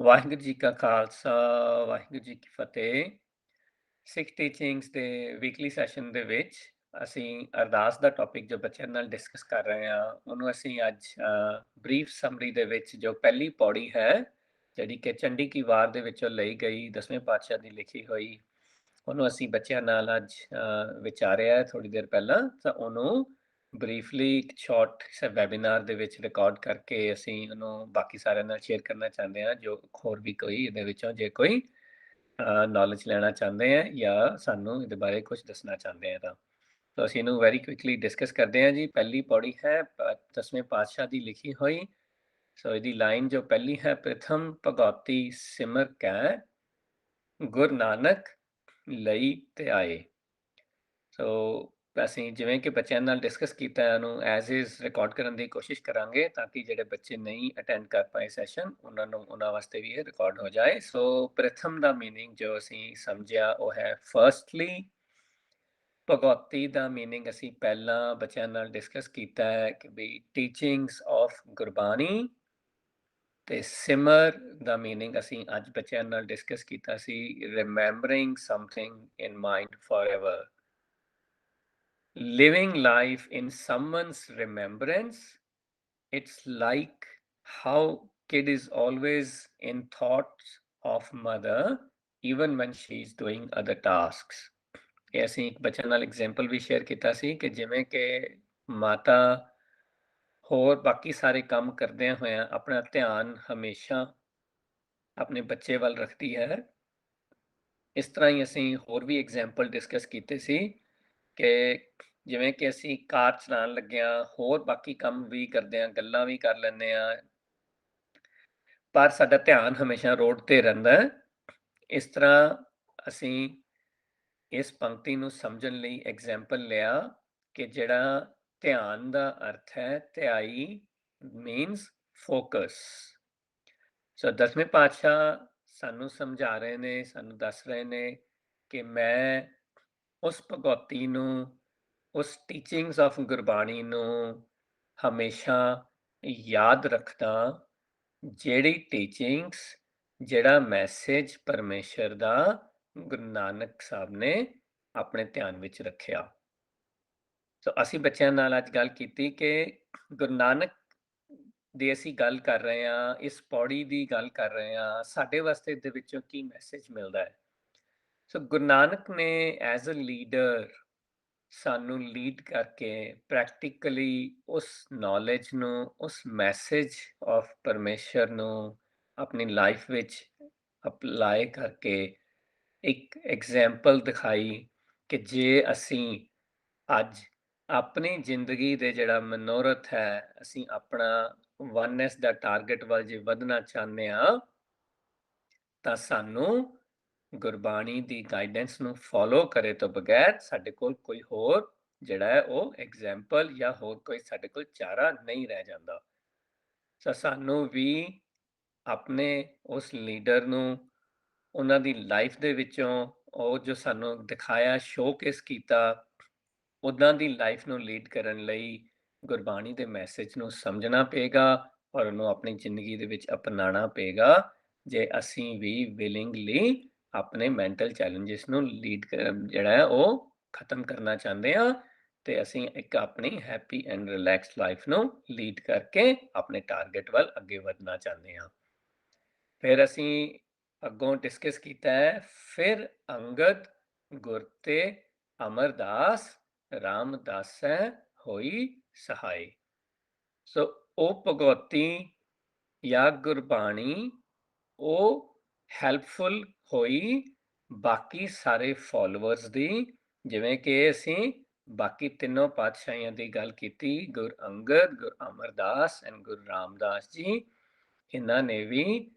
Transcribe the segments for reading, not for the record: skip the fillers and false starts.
ਵਾਹਿਗੁਰੂ ਜੀ ਕਾ ਖਾਲਸਾ, ਵਾਹਿਗੁਰੂ ਜੀ ਕੀ ਫਤਿਹ। ਸਿੱਖ ਟੀਚਿੰਗਸ ਦੇ weekly session ਦੇ ਵਿੱਚ ਅਸੀਂ ਅਰਦਾਸ ਦਾ ਟੌਪਿਕ ਜੋ ਬੱਚਿਆਂ ਨਾਲ ਡਿਸਕਸ ਕਰ ਰਹੇ ਹਾਂ, ਉਹਨੂੰ ਅਸੀਂ ਅੱਜ ਬਰੀਫ ਸਮਰੀ ਦੇ ਵਿੱਚ ਜੋ ਪਹਿਲੀ ਪੌੜੀ ਹੈ, ਜਿਹੜੀ ਕਿ ਚੰਡੀ ਕੀ ਵਾਰ ਦੇ ਵਿੱਚੋਂ ਲਈ ਗਈ 10ਵੇਂ ਪਾਤਸ਼ਾਹ ਦੀ ਲਿਖੀ ਹੋਈ, ਉਹਨੂੰ ਅਸੀਂ ਬੱਚਿਆਂ ਨਾਲ ਅੱਜ ਵਿਚਾਰਿਆ ਥੋੜੀ ਦੇਰ ਪਹਿਲਾਂ। ਤਾਂ ਉਹਨੂੰ ਬਰੀਫਲੀ ਇੱਕ ਸ਼ਾਰਟ ਵੈਬੀਨਾਰ ਦੇ ਵਿੱਚ ਰਿਕਾਰਡ ਕਰਕੇ ਅਸੀਂ ਉਹਨੂੰ ਬਾਕੀ ਸਾਰਿਆਂ ਨਾਲ ਸ਼ੇਅਰ ਕਰਨਾ ਚਾਹੁੰਦੇ ਹਾਂ, ਜੋ ਹੋਰ ਵੀ ਕੋਈ ਇਹਦੇ ਵਿੱਚੋਂ ਜੇ ਕੋਈ ਨੌਲੇਜ ਲੈਣਾ ਚਾਹੁੰਦੇ ਆ ਜਾਂ ਸਾਨੂੰ ਇਹਦੇ ਬਾਰੇ ਕੁਝ ਦੱਸਣਾ ਚਾਹੁੰਦੇ ਆ ਤਾਂ ਅਸੀਂ ਇਹਨੂੰ ਵੈਰੀ ਕੁਇਕਲੀ ਡਿਸਕਸ ਕਰਦੇ ਹਾਂ ਜੀ। ਪਹਿਲੀ ਪੌੜੀ ਹੈ 10ਵੇਂ ਪਾਤਸ਼ਾਹ ਦੀ ਲਿਖੀ ਹੋਈ। ਸੋ ਇਹਦੀ ਲਾਈਨ ਜੋ ਪਹਿਲੀ ਹੈ, ਪ੍ਰਥਮ ਭਗਉਤੀ ਸਿਮਰ ਕੈ ਗੁਰੂ ਨਾਨਕ ਲਈ ਤੇ ਆਏ। ਸੋ ਅਸੀਂ ਜਿਵੇਂ ਕਿ ਬੱਚਿਆਂ ਨਾਲ ਡਿਸਕਸ ਕੀਤਾ ਇਹਨੂੰ ਐਜ਼ ਇਜ਼ ਰਿਕਾਰਡ ਕਰਨ ਦੀ ਕੋਸ਼ਿਸ਼ ਕਰਾਂਗੇ, ਤਾਂ ਕਿ ਜਿਹੜੇ ਬੱਚੇ ਨਹੀਂ ਅਟੈਂਡ ਕਰ ਪਾਏ ਸੈਸ਼ਨ, ਉਹਨਾਂ ਵਾਸਤੇ ਵੀ ਇਹ ਰਿਕਾਰਡ ਹੋ ਜਾਏ। ਸੋ ਪ੍ਰਥਮ ਦਾ ਮੀਨਿੰਗ ਜੋ ਅਸੀਂ ਸਮਝਿਆ ਉਹ ਹੈ ਫਰਸਟਲੀ। ਭਗਉਤੀ ਦਾ ਮੀਨਿੰਗ ਅਸੀਂ ਪਹਿਲਾਂ ਬੱਚਿਆਂ ਨਾਲ ਡਿਸਕਸ ਕੀਤਾ ਹੈ ਕਿ ਵੀ ਟੀਚਿੰਗਸ ਆਫ ਗੁਰਬਾਣੀ, ਤੇ ਸਿਮਰ ਦਾ ਮੀਨਿੰਗ ਅਸੀਂ ਅੱਜ ਬੱਚਿਆਂ ਨਾਲ ਡਿਸਕਸ ਕੀਤਾ ਸੀ, remembering something in mind forever, living life in someone's remembrance. It's like how kid is always in thoughts of mother even when she's doing other tasks. ਇਹ ਅਸੀਂ ਇੱਕ ਬੱਚੇ ਨਾਲ ਐਗਜ਼ਾਮਪਲ ਵੀ ਸ਼ੇਅਰ ਕੀਤਾ ਸੀ ਕਿ ਜਿਵੇਂ ਕਿ ਮਾਤਾ ਹੋਰ ਬਾਕੀ ਸਾਰੇ ਕੰਮ ਕਰਦਿਆਂ ਹੋਇਆਂ ਆਪਣਾ ਧਿਆਨ ਹਮੇਸ਼ਾ ਆਪਣੇ ਬੱਚੇ ਵੱਲ ਰੱਖਦੀ ਹੈ। ਇਸ ਤਰ੍ਹਾਂ ਹੀ ਅਸੀਂ ਹੋਰ ਵੀ ਐਗਜ਼ਾਮਪਲ ਡਿਸਕਸ ਕੀਤੇ ਸੀ ਕਿ ਜਿਵੇਂ ਕਿ ਅਸੀਂ ਕਾਰ ਚਲਾਉਣ ਲੱਗਿਆਂ ਹੋਰ ਬਾਕੀ ਕੰਮ ਵੀ ਕਰਦੇ ਹਾਂ, ਗੱਲਾਂ ਵੀ ਕਰ ਲੈਂਦੇ ਹਾਂ, ਪਰ ਸਾਡਾ ਧਿਆਨ ਹਮੇਸ਼ਾ ਰੋਡ ਤੇ ਰਹਿੰਦਾ ਹੈ। ਇਸ ਤਰ੍ਹਾਂ ਅਸੀਂ ਇਸ ਪੰਕਤੀ ਨੂੰ ਸਮਝਣ ਲਈ ਐਗਜ਼ਾਮਪਲ ਲਿਆ ਕਿ ਜਿਹੜਾ ਧਿਆਨ ਦਾ ਅਰਥ ਹੈ ਧਿਆਈ, ਮੀਨਸ ਫੋਕਸ। ਸੋ 10ਵੇਂ ਪਾਤਸ਼ਾਹ ਸਾਨੂੰ ਸਮਝਾ ਰਹੇ ਨੇ, ਸਾਨੂੰ ਦੱਸ ਰਹੇ ਨੇ ਕਿ ਮੈਂ ਉਸ ਭਗਉਤੀ ਨੂੰ, ਉਸ ਟੀਚਿੰਗਸ ਆਫ ਗੁਰਬਾਣੀ ਨੂੰ ਹਮੇਸ਼ਾ ਯਾਦ ਰੱਖਦਾ, ਜਿਹੜੀ ਟੀਚਿੰਗਸ, ਜਿਹੜਾ ਮੈਸੇਜ ਪਰਮੇਸ਼ਰ ਦਾ ਗੁਰੂ ਨਾਨਕ ਸਾਹਿਬ ਨੇ ਆਪਣੇ ਧਿਆਨ ਵਿੱਚ ਰੱਖਿਆ। ਸੋ ਅਸੀਂ ਬੱਚਿਆਂ ਨਾਲ ਅੱਜ ਗੱਲ ਕੀਤੀ ਕਿ ਗੁਰੂ ਨਾਨਕ ਦੀ ਅਸੀਂ ਗੱਲ ਕਰ ਰਹੇ ਹਾਂ, ਇਸ ਪੌੜੀ ਦੀ ਗੱਲ ਕਰ ਰਹੇ ਹਾਂ, ਸਾਡੇ ਵਾਸਤੇ ਇਹਦੇ ਵਿੱਚੋਂ ਕੀ ਮੈਸੇਜ ਮਿਲਦਾ ਹੈ। ਸੋ ਗੁਰੂ ਨਾਨਕ ਨੇ ਐਜ਼ ਅ ਲੀਡਰ ਸਾਨੂੰ ਲੀਡ ਕਰਕੇ ਪ੍ਰੈਕਟੀਕਲੀ ਉਸ ਨੌਲੇਜ ਨੂੰ, ਉਸ ਮੈਸੇਜ ਆਫ ਪਰਮੇਸ਼ਰ ਨੂੰ ਆਪਣੀ ਲਾਈਫ ਵਿੱਚ ਅਪਲਾਈ ਕਰਕੇ ਇੱਕ ਐਗਜ਼ਾਮਪਲ ਦਿਖਾਈ ਕਿ ਜੇ ਅਸੀਂ ਅੱਜ ਆਪਣੀ ਜ਼ਿੰਦਗੀ ਦੇ ਜਿਹੜਾ ਮਨੋਰਥ ਹੈ, ਅਸੀਂ ਆਪਣਾ ਵਨਨੈਸ ਦਾ ਟਾਰਗੇਟ ਵੱਲ ਜੇ ਵਧਣਾ ਚਾਹੁੰਦੇ ਹਾਂ, ਤਾਂ ਸਾਨੂੰ ਗੁਰਬਾਣੀ ਦੀ ਗਾਈਡੈਂਸ ਨੂੰ ਫੋਲੋ ਕਰੇ ਤੋਂ ਬਗੈਰ ਸਾਡੇ ਕੋਲ ਕੋਈ ਹੋਰ ਜਿਹੜਾ ਹੈ ਉਹ ਐਗਜ਼ਾਮਪਲ ਜਾਂ ਹੋਰ ਕੋਈ ਸਾਡੇ ਕੋਲ ਚਾਰਾ ਨਹੀਂ ਰਹਿ ਜਾਂਦਾ। ਸੋ ਸਾਨੂੰ ਵੀ ਆਪਣੇ ਉਸ ਲੀਡਰ ਨੂੰ, ਉਹਨਾਂ ਦੀ ਲਾਈਫ ਦੇ ਵਿੱਚੋਂ ਉਹ ਜੋ ਸਾਨੂੰ ਦਿਖਾਇਆ, ਸ਼ੋਕੇਸ ਕੀਤਾ, ਉੱਦਾਂ ਦੀ ਲਾਈਫ ਨੂੰ ਲੀਡ ਕਰਨ ਲਈ ਗੁਰਬਾਣੀ ਦੇ ਮੈਸੇਜ ਨੂੰ ਸਮਝਣਾ ਪਏਗਾ ਔਰ ਉਹਨੂੰ ਆਪਣੀ ਜ਼ਿੰਦਗੀ ਦੇ ਵਿੱਚ ਅਪਣਾਉਣਾ ਪਏਗਾ, ਜੇ ਅਸੀਂ ਵੀ ਵਿਲਿੰਗਲੀ ਆਪਣੇ ਮੈਂਟਲ ਚੈਲੰਜਸ ਨੂੰ ਲੀਡ ਜਿਹੜਾ ਹੈ ਉਹ ਖਤਮ ਕਰਨਾ ਚਾਹੁੰਦੇ ਹਾਂ, ਤੇ ਅਸੀਂ ਇੱਕ ਆਪਣੀ ਹੈਪੀ ਐਂਡ ਰਿਲੈਕਸਡ ਲਾਈਫ ਨੂੰ ਲੀਡ ਕਰਕੇ ਆਪਣੇ ਟਾਰਗੇਟ ਵੱਲ ਅੱਗੇ ਵਧਣਾ ਚਾਹੁੰਦੇ ਹਾਂ। ਫਿਰ ਅਸੀਂ ਅੱਗੋਂ ਡਿਸਕਸ ਕੀਤਾ ਹੈ, ਫਿਰ ਅੰਗਦ ਗੁਰ ਤੇ ਅਮਰਦਾਸ ਰਾਮਦਾਸੈ ਹੋਈ ਸਹਾਈ। ਸੋ ਉਹ ਭਗਉਤੀ ਜਾਂ ਗੁਰਬਾਣੀ ਉਹ ਹੈਲਪਫੁਲ ਹੋਈ ਬਾਕੀ ਸਾਰੇ ਫੋਲੋਅਰਸ ਦੀ, ਜਿਵੇਂ ਕਿ ਅਸੀਂ ਬਾਕੀ ਤਿੰਨੋਂ ਪਾਤਸ਼ਾਹੀਆਂ ਦੀ ਗੱਲ ਕੀਤੀ, ਗੁਰ ਅੰਗਦ, ਗੁਰ ਅਮਰਦਾਸ ਐਂਡ ਗੁਰੂ ਰਾਮਦਾਸ ਜੀ। ਇਹਨਾਂ ਨੇ ਵੀ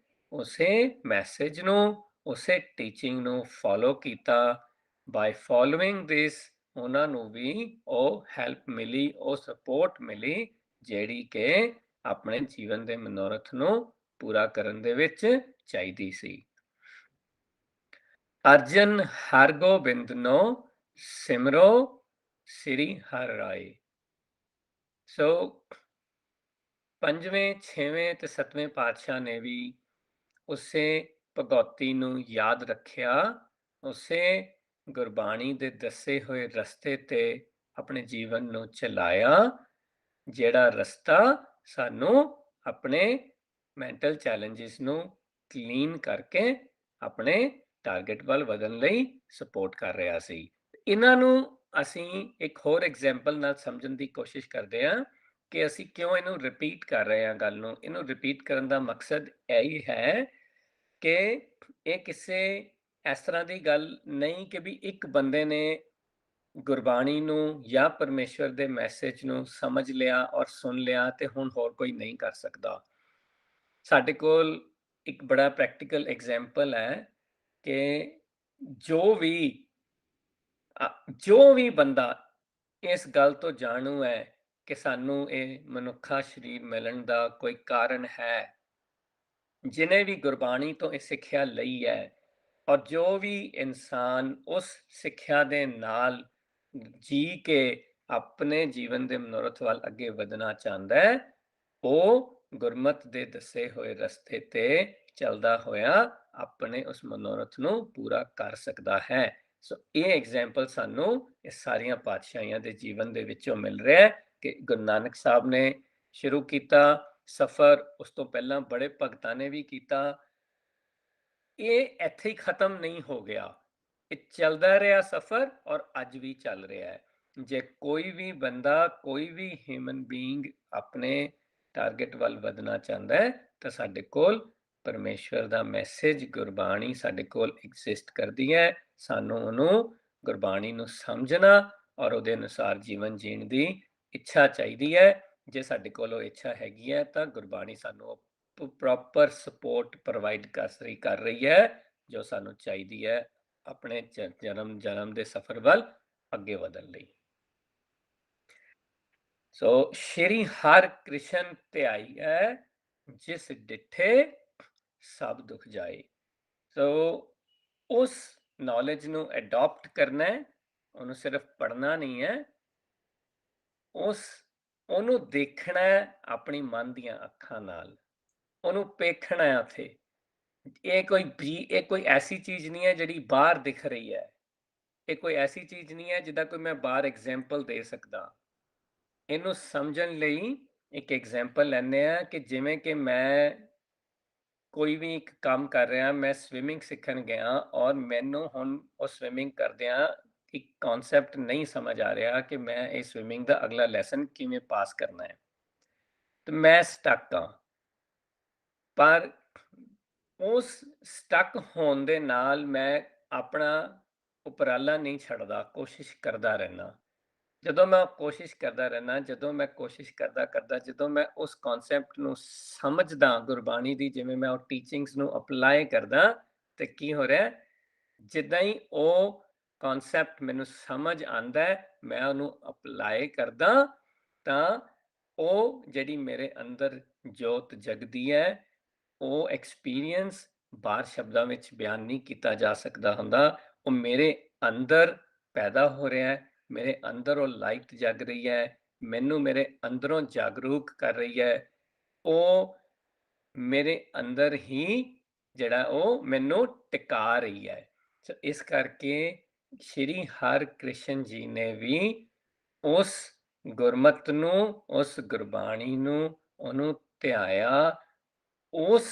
ਉਸੇ ਮੈਸੇਜ ਨੂੰ, ਉਸੇ ਟੀਚਿੰਗ ਨੂੰ ਫੋਲੋ ਕੀਤਾ। ਬਾਈ ਫੋਲੋਇੰਗ ਦਿਸ ਉਹਨਾਂ ਨੂੰ ਵੀ ਉਹ ਹੈਲਪ ਮਿਲੀ, ਉਹ ਸਪੋਰਟ ਮਿਲੀ, ਜਿਹੜੀ ਕਿ ਆਪਣੇ ਜੀਵਨ ਦੇ ਮਨੋਰਥ ਨੂੰ ਪੂਰਾ ਕਰਨ ਦੇ ਵਿੱਚ ਚਾਹੀਦੀ ਸੀ। ਅਰਜਨ ਹਰਗੋਬਿੰਦ ਨੋ ਸਿਮਰੋ ਸ੍ਰੀ ਹਰਿ ਰਾਏ। ਸੋ 5ਵੇਂ 6ਵੇਂ ਤੇ 7ਵੇਂ ਪਾਤਸ਼ਾਹ ਨੇ ਵੀ ਉਸੇ ਭਗਉਤੀ ਨੂੰ ਯਾਦ ਰੱਖਿਆ, ਉਸੇ ਗੁਰਬਾਣੀ ਦੇ ਦੱਸੇ ਹੋਏ ਰਸਤੇ ਤੇ ਆਪਣੇ ਜੀਵਨ ਨੂੰ ਚਲਾਇਆ, ਜਿਹੜਾ ਰਸਤਾ ਸਾਨੂੰ ਆਪਣੇ ਮੈਂਟਲ ਚੈਲੰਜਸ ਨੂੰ ਕਲੀਨ ਕਰਕੇ ਆਪਣੇ ਟਾਰਗੇਟ ਵੱਲ ਵਧਣ ਲਈ ਸਪੋਰਟ ਕਰ ਰਿਹਾ ਸੀ। ਇਹਨਾਂ ਨੂੰ ਅਸੀਂ ਇੱਕ ਹੋਰ ਐਗਜ਼ਾਮਪਲ ਨਾਲ ਸਮਝਣ ਦੀ ਕੋਸ਼ਿਸ਼ ਕਰਦੇ ਹਾਂ ਕਿ ਅਸੀਂ ਕਿਉਂ ਇਹਨੂੰ ਰਿਪੀਟ ਕਰ ਰਹੇ ਹਾਂ ਗੱਲ ਨੂੰ। ਇਹਨੂੰ ਰਿਪੀਟ ਕਰਨ ਦਾ ਮਕਸਦ ਇਹ ਹੀ ਹੈ ਕਿ ਇਹ ਕਿਸੇ ਇਸ ਤਰ੍ਹਾਂ ਦੀ ਗੱਲ ਨਹੀਂ ਕਿ ਵੀ ਇੱਕ ਬੰਦੇ ਨੇ ਗੁਰਬਾਣੀ ਨੂੰ ਜਾਂ ਪਰਮੇਸ਼ਵਰ ਦੇ ਮੈਸੇਜ ਨੂੰ ਸਮਝ ਲਿਆ ਔਰ ਸੁਣ ਲਿਆ ਤੇ ਹੁਣ ਹੋਰ ਕੋਈ ਨਹੀਂ ਕਰ ਸਕਦਾ। ਸਾਡੇ ਕੋਲ ਇੱਕ ਬੜਾ ਪ੍ਰੈਕਟੀਕਲ ਐਗਜ਼ਾਮਪਲ ਹੈ ਕਿ ਜੋ ਵੀ ਜੋ ਵੀ ਬੰਦਾ ਇਸ ਗੱਲ ਤੋਂ ਜਾਣੂ ਹੈ ਕਿ ਸਾਨੂੰ ਇਹ ਮਨੁੱਖਾ ਸਰੀਰ ਮਿਲਣ ਦਾ ਕੋਈ ਕਾਰਨ ਹੈ, ਜਿਹਨੇ ਵੀ ਗੁਰਬਾਣੀ ਤੋਂ ਇਹ ਸਿੱਖਿਆ ਲਈ ਹੈ, ਔਰ ਜੋ ਵੀ ਇਨਸਾਨ ਉਸ ਸਿੱਖਿਆ ਦੇ ਨਾਲ ਜੀ ਕੇ ਆਪਣੇ ਜੀਵਨ ਦੇ ਮਨੋਰਥ ਵੱਲ ਅੱਗੇ ਵਧਣਾ ਚਾਹੁੰਦਾ ਹੈ, ਉਹ ਗੁਰਮਤ ਦੇ ਦੱਸੇ ਹੋਏ ਰਸਤੇ ਤੇ ਚੱਲਦਾ ਹੋਇਆ ਆਪਣੇ ਉਸ ਮਨੋਰਥ ਨੂੰ ਪੂਰਾ ਕਰ ਸਕਦਾ ਹੈ। ਸੋ ਇਹ ਐਗਜ਼ਾਮਪਲ ਸਾਨੂੰ ਇਹ ਸਾਰੀਆਂ ਪਾਤਸ਼ਾਹੀਆਂ ਦੇ ਜੀਵਨ ਦੇ ਵਿੱਚੋਂ ਮਿਲ ਰਿਹਾ ਹੈ ਕਿ ਗੁਰੂ ਨਾਨਕ ਸਾਹਿਬ ਨੇ ਸ਼ੁਰੂ ਕੀਤਾ ਸਫ਼ਰ, ਉਸ ਤੋਂ ਪਹਿਲਾਂ ਬੜੇ ਭਗਤਾਂ ਨੇ ਵੀ ਕੀਤਾ। ਇਹ ਇੱਥੇ ਹੀ ਖਤਮ ਨਹੀਂ ਹੋ ਗਿਆ, ਇਹ ਚੱਲਦਾ ਰਿਹਾ ਸਫ਼ਰ ਔਰ ਅੱਜ ਵੀ ਚੱਲ ਰਿਹਾ ਹੈ। ਜੇ ਕੋਈ ਵੀ ਬੰਦਾ, ਕੋਈ ਵੀ ਹਿਊਮਨ ਬੀਇੰਗ ਆਪਣੇ ਟਾਰਗੇਟ ਵੱਲ ਵਧਣਾ ਚਾਹੁੰਦਾ ਹੈ ਤਾਂ ਸਾਡੇ ਕੋਲ ਪਰਮੇਸ਼ਵਰ ਦਾ ਮੈਸੇਜ ਗੁਰਬਾਣੀ ਸਾਡੇ ਕੋਲ ਐਗਜ਼ਿਸਟ ਕਰਦੀ ਹੈ। ਸਾਨੂੰ ਉਹਨੂੰ ਗੁਰਬਾਣੀ ਨੂੰ ਸਮਝਣਾ ਔਰ ਉਹਦੇ ਅਨੁਸਾਰ ਜੀਵਨ ਜੀਣ ਦੀ ਇੱਛਾ ਚਾਹੀਦੀ ਹੈ। ਜੇ ਸਾਡੇ ਕੋਲ ਉਹ ਇੱਛਾ ਹੈਗੀ ਹੈ ਤਾਂ ਗੁਰਬਾਣੀ ਸਾਨੂੰ ਪ੍ਰੋਪਰ ਸਪੋਰਟ ਪ੍ਰੋਵਾਈਡ ਕਰ ਰਹੀ ਹੈ ਜੋ ਸਾਨੂੰ ਚਾਹੀਦੀ ਹੈ ਆਪਣੇ ਜਨਮ ਦੇ ਸਫ਼ਰ ਵੱਲ ਅੱਗੇ ਵਧਣ ਲਈ। ਸੋ ਸ਼੍ਰੀ ਹਰਿ ਕ੍ਰਿਸ਼ਨ ਧਿਆਈ ਹੈ, ਜਿਸ ਡਿਠੇ ਸਭ ਦੁੱਖ ਜਾਏ। ਸੋ ਉਸ ਨੌਲੇਜ ਨੂੰ ਅਡਾਪਟ ਕਰਨਾ ਹੈ, ਉਹਨੂੰ ਸਿਰਫ ਪੜ੍ਹਨਾ ਨਹੀਂ ਹੈ, ਉਹਨੂੰ ਦੇਖਣਾ ਹੈ ਆਪਣੀ ਮਨ ਦੀਆਂ ਅੱਖਾਂ ਨਾਲ, ਉਹਨੂੰ ਪੇਖਣਾ ਹੈ ਉੱਥੇ। ਇਹ ਕੋਈ ਐਸੀ ਚੀਜ਼ ਨਹੀਂ ਹੈ ਜਿਹੜੀ ਬਾਹਰ ਦਿਖ ਰਹੀ ਹੈ, ਇਹ ਕੋਈ ਐਸੀ ਚੀਜ਼ ਨਹੀਂ ਹੈ ਜਿਹਦਾ ਕੋਈ ਮੈਂ ਬਾਹਰ ਐਗਜ਼ਾਮਪਲ ਦੇ ਸਕਦਾ। ਇਹਨੂੰ ਸਮਝਣ ਲਈ ਇੱਕ ਐਗਜ਼ਾਮਪਲ ਲੈਂਦੇ ਆ ਕਿ ਜਿਵੇਂ ਕਿ ਮੈਂ ਕੋਈ ਵੀ ਇੱਕ ਕੰਮ ਕਰ ਰਿਹਾ, ਮੈਂ ਸਵਿਮਿੰਗ ਸਿੱਖਣ ਗਿਆ ਔਰ ਮੈਨੂੰ ਹੁਣ ਉਹ ਸਵਿਮਿੰਗ ਕਰਦਿਆਂ ਇੱਕ ਕਨਸੈਪਟ ਨਹੀਂ ਸਮਝ ਆ ਰਿਹਾ ਕਿ ਮੈਂ ਇਹ ਸਵਿਮਿੰਗ ਦਾ ਅਗਲਾ ਲੈਸਨ ਕਿਵੇਂ ਪਾਸ ਕਰਨਾ ਹੈ, ਤੇ ਮੈਂ ਸਟਕ ਹਾਂ। ਪਰ ਉਸ ਸਟਕ ਹੋਣ ਦੇ ਨਾਲ ਮੈਂ ਆਪਣਾ ਉਪਰਾਲਾ ਨਹੀਂ ਛੱਡਦਾ, ਕੋਸ਼ਿਸ਼ ਕਰਦਾ ਰਹਿਣਾ। ਜਦੋਂ ਮੈਂ ਕੋਸ਼ਿਸ਼ ਕਰਦਾ ਰਹਿਣਾ, ਜਦੋਂ ਮੈਂ ਕੋਸ਼ਿਸ਼ ਕਰਦਾ, ਜਦੋਂ ਮੈਂ ਉਸ ਕਨਸੈਪਟ ਨੂੰ ਸਮਝਦਾ ਗੁਰਬਾਣੀ ਦੀ, ਜਿਵੇਂ ਮੈਂ ਉਹ ਟੀਚਿੰਗਸ ਨੂੰ ਅਪਲਾਈ ਕਰਦਾ, ਤੇ ਕੀ ਹੋ ਰਿਹਾ, ਜਿੱਦਾਂ ਹੀ ਉਹ ਕਨਸੈਪਟ ਮੈਨੂੰ ਸਮਝ ਆਉਂਦਾ ਹੈ, ਮੈਂ ਉਹਨੂੰ ਅਪਲਾਈ ਕਰਦਾ, ਤਾਂ ਉਹ ਜਿਹੜੀ ਮੇਰੇ ਅੰਦਰ ਜੋਤ ਜਗਦੀ ਹੈ, ਉਹ ਐਕਸਪੀਰੀਅੰਸ ਬਾਹਰ ਸ਼ਬਦਾਂ ਵਿੱਚ ਬਿਆਨ ਨਹੀਂ ਕੀਤਾ ਜਾ ਸਕਦਾ ਹੁੰਦਾ। ਉਹ ਮੇਰੇ ਅੰਦਰ ਪੈਦਾ ਹੋ ਰਿਹਾ ਹੈ, ਮੇਰੇ ਅੰਦਰ ਉਹ ਲਾਈਟ ਜਗ ਰਹੀ ਹੈ, ਮੈਨੂੰ ਮੇਰੇ ਅੰਦਰੋਂ ਜਾਗਰੂਕ ਕਰ ਰਹੀ ਹੈ, ਉਹ ਮੇਰੇ ਅੰਦਰ ਹੀ ਜਿਹੜਾ ਉਹ ਮੈਨੂੰ ਟਿਕਾ ਰਹੀ ਹੈ। ਸੋ ਇਸ ਕਰਕੇ ਸ਼੍ਰੀ ਹਰਿਕ੍ਰਿਸ਼ਨ ਜੀ ਨੇ ਵੀ ਉਸ ਗੁਰਮਤ ਨੂੰ, ਉਸ ਗੁਰਬਾਣੀ ਨੂੰ, ਉਹਨੂੰ ਧਿਆਇਆ, ਉਸ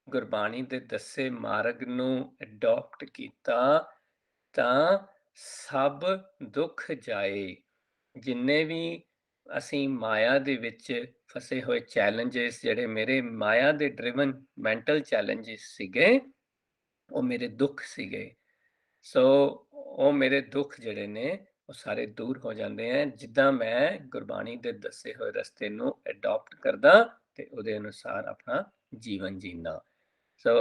ਗੁਰਬਾਣੀ ਦੇ ਦੱਸੇ ਮਾਰਗ ਨੂੰ ਅਡਾਪਟ ਕੀਤਾ ਤਾਂ ਸਭ ਦੁੱਖ ਜਾਏ। ਜਿੰਨੇ ਵੀ ਅਸੀਂ ਮਾਇਆ ਦੇ ਵਿੱਚ ਫਸੇ ਹੋਏ ਚੈਲੰਜਸ, ਜਿਹੜੇ ਮੇਰੇ ਮਾਇਆ ਦੇ ਡਰਿਵਨ ਮੈਂਟਲ ਚੈਲੰਜਸ ਸੀਗੇ, ਉਹ ਮੇਰੇ ਦੁੱਖ ਸੀਗੇ। ਸੋ ਉਹ ਮੇਰੇ ਦੁੱਖ ਜਿਹੜੇ ਨੇ ਉਹ ਸਾਰੇ ਦੂਰ ਹੋ ਜਾਂਦੇ ਹੈ ਜਿੱਦਾਂ ਮੈਂ ਗੁਰਬਾਣੀ ਦੇ ਦੱਸੇ ਹੋਏ ਰਸਤੇ ਨੂੰ ਅਡਾਪਟ ਕਰਦਾ ਤੇ ਉਹਦੇ ਅਨੁਸਾਰ ਆਪਣਾ ਜੀਵਨ ਜੀਣਾ। ਸੋ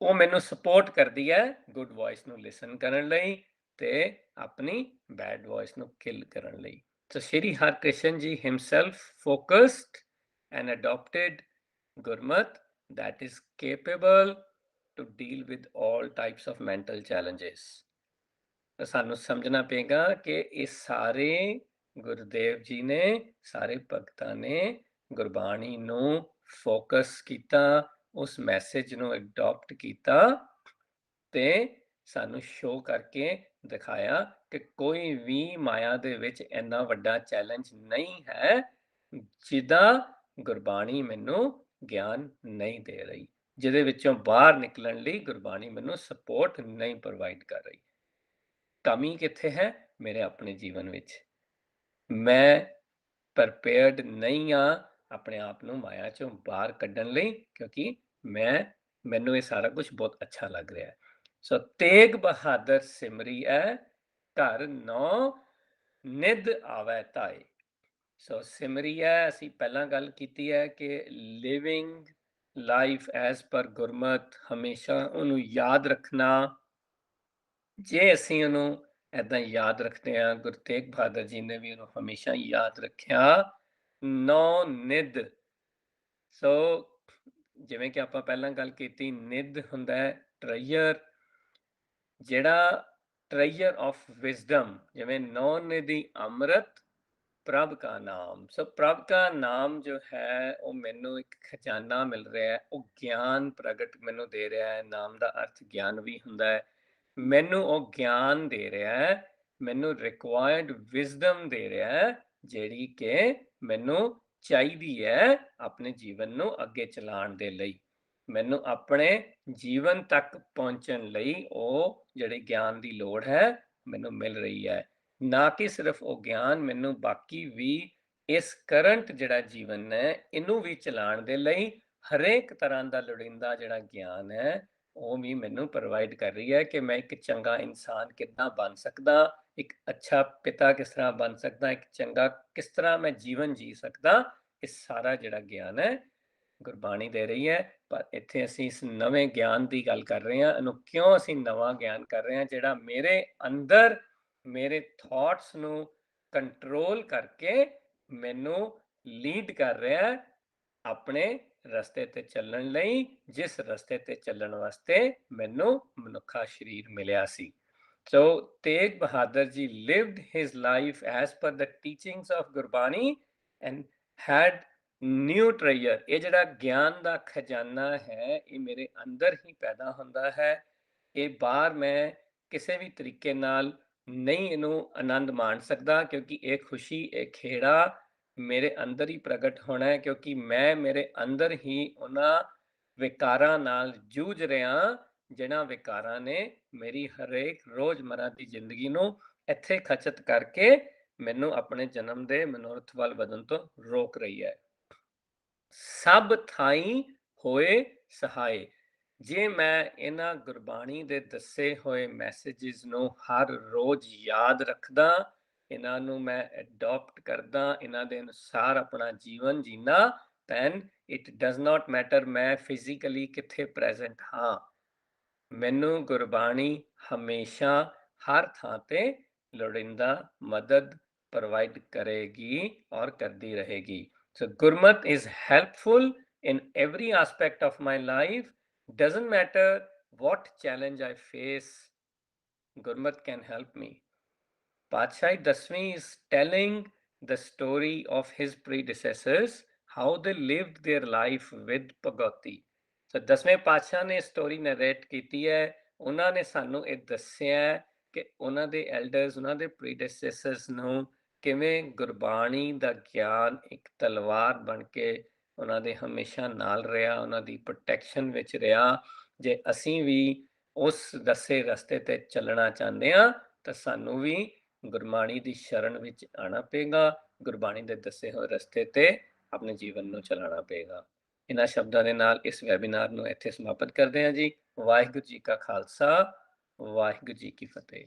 ਉਹ ਮੈਨੂੰ ਸਪੋਰਟ ਕਰਦੀ ਹੈ ਗੁੱਡ ਵੌਇਸ ਨੂੰ ਲਿਸਨ ਕਰਨ ਲਈ ਤੇ ਆਪਣੀ ਬੈਡ ਵੌਇਸ ਨੂੰ ਕਿਲ ਕਰਨ ਲਈ। So Shri Harkrishan ji himself focused and adopted Gurmat that is capable to deal with all types of mental challenges. ਤਾਂ ਸਾਨੂੰ ਸਮਝਣਾ ਪਏਗਾ ਕਿ ਇਹ ਸਾਰੇ ਗੁਰਦੇਵ ਜੀ ਨੇ, ਸਾਰੇ ਭਗਤਾਂ ਨੇ ਗੁਰਬਾਣੀ ਨੂੰ ਫੋਕਸ ਕੀਤਾ, ਉਸ ਮੈਸੇਜ ਨੂੰ ਅਡਾਪਟ ਕੀਤਾ ਤੇ ਸਾਨੂੰ ਸ਼ੋਅ ਕਰਕੇ ਦਿਖਾਇਆ ਕਿ ਕੋਈ ਵੀ ਮਾਇਆ ਦੇ ਵਿੱਚ ਇੰਨਾ ਵੱਡਾ ਚੈਲੰਜ ਨਹੀਂ ਹੈ, ਜਿਹਦਾ ਗੁਰਬਾਣੀ ਮੈਨੂੰ ਗਿਆਨ ਨਹੀਂ ਦੇ ਰਹੀ, ਜਿਹਦੇ ਵਿੱਚੋਂ ਬਾਹਰ ਨਿਕਲਣ ਲਈ ਗੁਰਬਾਣੀ ਮੈਨੂੰ ਸਪੋਰਟ ਨਹੀਂ ਪ੍ਰੋਵਾਈਡ ਕਰ ਰਹੀ। ਕਮੀ ਕਿੱਥੇ ਹੈ? ਮੇਰੇ ਆਪਣੇ ਜੀਵਨ ਵਿੱਚ। ਮੈਂ ਪ੍ਰਪੇਅਰਡ ਨਹੀਂ ਆ ਆਪਣੇ ਆਪ ਨੂੰ ਮਾਇਆ ਚੋਂ ਬਾਹਰ ਕੱਢਣ ਲਈ, ਕਿਉਂਕਿ ਮੈਨੂੰ ਇਹ ਸਾਰਾ ਕੁਝ ਬਹੁਤ ਅੱਛਾ ਲੱਗ ਰਿਹਾ ਹੈ। ਸੋ ਤੇਗ ਬਹਾਦਰ ਸਿਮਰੀ ਹੈ, ਘਰ ਨੌ ਨਿਧ ਆਵੈ ਤਾਏ। ਸੋ ਸਿਮਰੀ ਹੈ, ਅਸੀਂ ਪਹਿਲਾਂ ਗੱਲ ਕੀਤੀ ਹੈ ਕਿ ਲਿਵਿੰਗ ਲਾਈਫ ਐਜ਼ ਪਰ ਗੁਰਮਤ, ਹਮੇਸ਼ਾ ਉਹਨੂੰ ਯਾਦ ਰੱਖਣਾ। ਜੇ ਅਸੀਂ ਉਹਨੂੰ ਏਦਾਂ ਯਾਦ ਰੱਖਦੇ ਹਾਂ, ਗੁਰੂ ਤੇਗ ਬਹਾਦਰ ਜੀ ਨੇ ਵੀ ਉਹਨੂੰ ਹਮੇਸ਼ਾ ਯਾਦ ਰੱਖਿਆ, ਨੌ ਨਿਧ। ਸੋ ਜਿਵੇਂ ਕਿ ਆਪਾਂ ਪਹਿਲਾਂ ਗੱਲ ਕੀਤੀ, ਨਿਧ ਹੁੰਦਾ ਹੈ ਟ੍ਰੈਜਰ, ਜਿਹੜਾ ਟ੍ਰੈਜਰ ਆਫ ਵਿਜ਼ਡਮ, ਜਿਵੇਂ ਨੌ ਨਿਧੀ ਅੰਮ੍ਰਿਤ ਪ੍ਰਭ ਕਾ ਨਾਮ। ਸੋ ਪ੍ਰਭ ਕਾ ਨਾਮ ਜੋ ਹੈ ਉਹ ਮੈਨੂੰ ਇੱਕ ਖਜ਼ਾਨਾ ਮਿਲ ਰਿਹਾ ਹੈ, ਉਹ ਗਿਆਨ ਪ੍ਰਗਟ ਮੈਨੂੰ ਦੇ ਰਿਹਾ ਹੈ। ਨਾਮ ਦਾ ਅਰਥ ਗਿਆਨ ਵੀ ਹੁੰਦਾ ਹੈ। ਮੈਨੂੰ ਉਹ ਗਿਆਨ ਦੇ ਰਿਹਾ ਹੈ, ਮੈਨੂੰ ਰਿਕੁਆਇਰਡ ਵਿਜ਼ਡਮ ਦੇ ਰਿਹਾ ਹੈ, ਜਿਹੜੀ ਕਿ ਮੈਨੂੰ ਚਾਹੀਦੀ ਹੈ ਆਪਣੇ ਜੀਵਨ ਨੂੰ ਅੱਗੇ ਚਲਾਉਣ ਦੇ ਲਈ। ਮੈਨੂੰ ਆਪਣੇ ਜੀਵਨ ਤੱਕ ਪਹੁੰਚਣ ਲਈ ਉਹ ਜਿਹੜੇ ਗਿਆਨ ਦੀ ਲੋੜ ਹੈ ਮੈਨੂੰ ਮਿਲ ਰਹੀ ਹੈ। ਨਾ ਕਿ ਸਿਰਫ ਉਹ ਗਿਆਨ ਮੈਨੂੰ, ਬਾਕੀ ਵੀ ਇਸ ਕਰੰਟ ਜਿਹੜਾ ਜੀਵਨ ਹੈ ਇਹਨੂੰ ਵੀ ਚਲਾਉਣ ਦੇ ਲਈ ਹਰੇਕ ਤਰ੍ਹਾਂ ਦਾ ਲੋੜੀਂਦਾ ਜਿਹੜਾ ਗਿਆਨ ਹੈ ਉਹ ਵੀ ਮੈਨੂੰ ਪ੍ਰੋਵਾਈਡ ਕਰ ਰਹੀ ਹੈ ਕਿ ਮੈਂ ਇੱਕ ਚੰਗਾ ਇਨਸਾਨ ਕਿੱਦਾਂ ਬਣ ਸਕਦਾ, ਇੱਕ ਅੱਛਾ ਪਿਤਾ ਕਿਸ ਤਰ੍ਹਾਂ ਬਣ ਸਕਦਾ, ਇੱਕ ਚੰਗਾ ਕਿਸ ਤਰ੍ਹਾਂ ਮੈਂ ਜੀਵਨ ਜੀ ਸਕਦਾ। ਇਹ ਸਾਰਾ ਜਿਹੜਾ ਗਿਆਨ ਹੈ ਗੁਰਬਾਣੀ ਦੇ ਰਹੀ ਹੈ। ਪਰ ਇੱਥੇ ਅਸੀਂ ਇਸ ਨਵੇਂ ਗਿਆਨ ਦੀ ਗੱਲ ਕਰ ਰਹੇ ਹਾਂ। ਇਹਨੂੰ ਕਿਉਂ ਅਸੀਂ ਨਵਾਂ ਗਿਆਨ ਕਰ ਰਹੇ ਹਾਂ? ਜਿਹੜਾ ਮੇਰੇ ਅੰਦਰ ਮੇਰੇ ਥਾਟਸ ਨੂੰ ਕੰਟਰੋਲ ਕਰਕੇ ਮੈਨੂੰ ਲੀਡ ਕਰ ਰਿਹਾ ਹੈ ਆਪਣੇ ਰਸਤੇ ਤੇ ਚੱਲਣ ਲਈ, ਜਿਸ ਰਸਤੇ ਤੇ ਚੱਲਣ ਵਾਸਤੇ ਮੈਨੂੰ ਮਨੁੱਖਾ ਸਰੀਰ ਮਿਲਿਆ ਸੀ। So Tegh Bahadur ji lived his life as per the teachings of Gurbani and had new treasure। ਇਹ ਜਿਹੜਾ ਗਿਆਨ ਦਾ ਖਜ਼ਾਨਾ ਹੈ ਇਹ ਮੇਰੇ ਅੰਦਰ ਹੀ ਪੈਦਾ ਹੁੰਦਾ ਹੈ। ਇਹ ਬਾਹਰ ਮੈਂ ਕਿਸੇ ਵੀ ਤਰੀਕੇ ਨਾਲ ਨਹੀਂ ਇਹਨੂੰ ਆਨੰਦ ਮਾਣ ਸਕਦਾ, ਕਿਉਂਕਿ ਇਹ ਖੁਸ਼ੀ, ਇਹ ਖੇੜਾ ਮੇਰੇ ਅੰਦਰ ਹੀ ਪ੍ਰਗਟ ਹੋਣਾ ਹੈ, ਕਿਉਂਕਿ ਮੈਂ ਮੇਰੇ ਅੰਦਰ ਹੀ ਉਹਨਾਂ ਵਿਕਾਰਾਂ ਨਾਲ ਜੂਝ ਰਿਹਾ, ਜਿਨ੍ਹਾਂ ਵਿਕਾਰਾਂ ਨੇ ਮੇਰੀ ਹਰੇਕ ਰੋਜ਼ਮਰਾ ਦੀ ਜ਼ਿੰਦਗੀ ਨੂੰ ਇੱਥੇ ਖਚਤ ਕਰਕੇ ਮੈਨੂੰ ਆਪਣੇ ਜਨਮ ਦੇ ਮਨੋਰਥ ਵੱਲ ਵਧਣ ਤੋਂ ਰੋਕ ਰਹੀ ਹੈ। ਸਭ ਥਾਈਂ ਹੋਏ ਸਹਾਏ। ਜੇ ਮੈਂ ਇਹਨਾਂ ਗੁਰਬਾਣੀ ਦੇ ਦੱਸੇ ਹੋਏ ਮੈਸੇजेस ਨੂੰ ਹਰ ਰੋਜ਼ ਯਾਦ ਰੱਖਦਾ, ਇਹਨਾਂ ਨੂੰ ਮੈਂ ਅਡਾਪਟ ਕਰਦਾ, ਇਹਨਾਂ ਦੇ ਅਨੁਸਾਰ ਆਪਣਾ ਜੀਵਨ ਜੀਣਾ, then it does not matter ਮੈਂ ਫਿਜ਼ੀਕਲੀ ਕਿੱਥੇ ਪ੍ਰੈਜ਼ੈਂਟ ਹਾਂ, ਮੈਨੂੰ ਗੁਰਬਾਣੀ ਹਮੇਸ਼ਾ ਹਰ ਥਾਂ ਤੇ ਲੋੜੀਂਦਾ ਮਦਦ ਪ੍ਰੋਵਾਈਡ ਕਰੇਗੀ ਔਰ ਕਰਦੀ ਰਹੇਗੀ। So Gurmat is helpful in every aspect of my life. Doesn't matter what challenge I face, Gurmat can help me। Padshah Dasmi is telling the story of his predecessors, how they lived their life with Bhagavati। So ਦਸਵੇਂ ਪਾਤਸ਼ਾਹ ਨੇ story narrate ਕੀਤੀ ਹੈ। ਉਹਨਾਂ ਨੇ ਸਾਨੂੰ ਇਹ ਦੱਸਿਆ ਕਿ ਉਹਨਾਂ ਦੇ ਐਲਡਰਸ, ਉਹਨਾਂ ਦੇ ਪ੍ਰੀਡੈਸੈਸਰਸ ਨੂੰ ਕਿਵੇਂ ਗੁਰਬਾਣੀ ਦਾ ਗਿਆਨ ਇੱਕ ਤਲਵਾਰ ਬਣ ਕੇ ਉਹਨਾਂ ਦੇ ਹਮੇਸ਼ਾ ਨਾਲ ਰਿਹਾ, ਉਹਨਾਂ ਦੀ ਪ੍ਰੋਟੈਕਸ਼ਨ ਵਿੱਚ ਰਿਹਾ। ਜੇ ਅਸੀਂ ਵੀ ਉਸ ਦੱਸੇ ਰਸਤੇ ਤੇ ਚੱਲਣਾ ਚਾਹੁੰਦੇ ਹਾਂ ਤਾਂ ਸਾਨੂੰ ਵੀ ਗੁਰਬਾਣੀ ਦੀ ਸ਼ਰਨ ਵਿੱਚ ਆਉਣਾ ਪਏਗਾ, ਗੁਰਬਾਣੀ ਦੇ ਦੱਸੇ ਹੋਏ ਰਸਤੇ ਤੇ ਆਪਣੇ ਜੀਵਨ ਨੂੰ ਚਲਾਉਣਾ ਪਏਗਾ। ਇਹਨਾਂ ਸ਼ਬਦਾਂ ਦੇ ਨਾਲ ਇਸ ਵੈਬੀਨਾਰ ਨੂੰ ਇੱਥੇ ਸਮਾਪਤ ਕਰਦੇ ਹਾਂ ਜੀ। ਵਾਹਿਗੁਰੂ ਜੀ ਕਾ ਖਾਲਸਾ, ਵਾਹਿਗੁਰੂ ਜੀ ਕੀ ਫਤਿਹ।